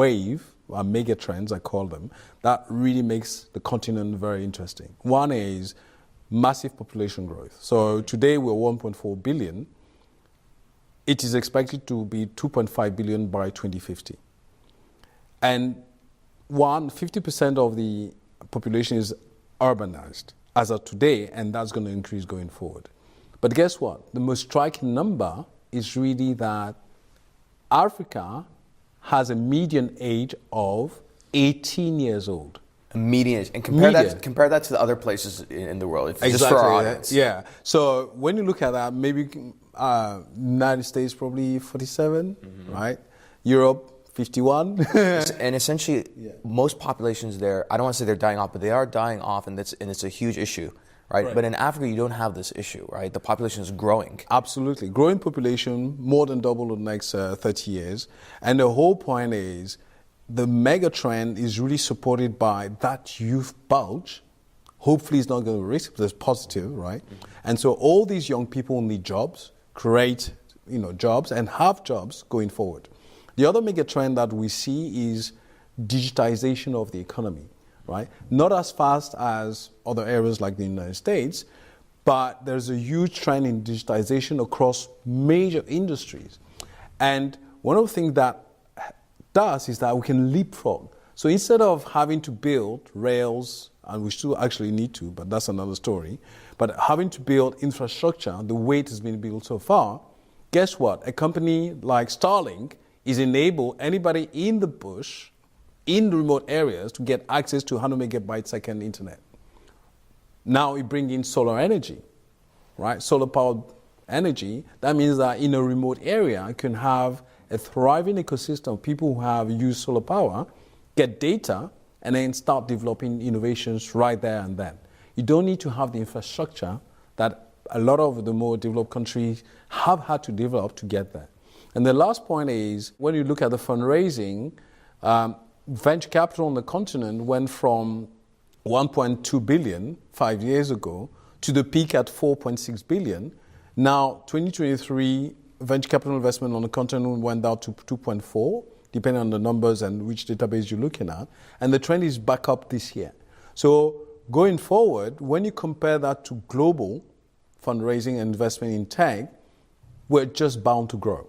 wave, mega trends, I call them, that really makes the continent very interesting. One is massive population growth. So today we're 1.4 billion. It is expected to be 2.5 billion by 2050. And 50% of the population is urbanized as of today, and that's going to increase going forward. But guess what? The most striking number is really that Africa has a median age of 18 years old. A median age. And compare that to the other places in the world, Exactly. just for our audience. Yeah. So when you look at that, maybe United States probably 47, right? Europe 51. And essentially, most populations there, I don't want to say they're dying off, but they are dying off, and it's a huge issue, right? But in Africa, you don't have this issue, right? The population is growing. Absolutely. Growing population, more than double in the next 30 years. And the whole point is, the mega trend is really supported by that youth bulge. Hopefully it's not going to risk, but it's positive, right? And so all these young people need jobs, create jobs, and have jobs going forward. The other mega trend that we see is digitization of the economy, right? Not as fast as other areas like the United States, but there's a huge trend in digitization across major industries. And one of the things that does is that we can leapfrog. So instead of having to build rails, and we still actually need to, but that's another story, but having to build infrastructure the way it has been built so far, guess what? A company like Starlink is enable anybody in the bush, in the remote areas, to get access to 100 megabyte second internet. Now we bring in solar energy, right? Solar powered energy. That means that in a remote area, you can have a thriving ecosystem of people who have used solar power, get data, and then start developing innovations right there and then. You don't need to have the infrastructure that a lot of the more developed countries have had to develop to get there. And the last point is, when you look at the fundraising, venture capital on the continent went from 1.2 billion 5 years ago to the peak at 4.6 billion. Now, 2023, venture capital investment on the continent went down to 2.4, depending on the numbers and which database you're looking at. And the trend is back up this year. So going forward, when you compare that to global fundraising and investment in tech, we're just bound to grow.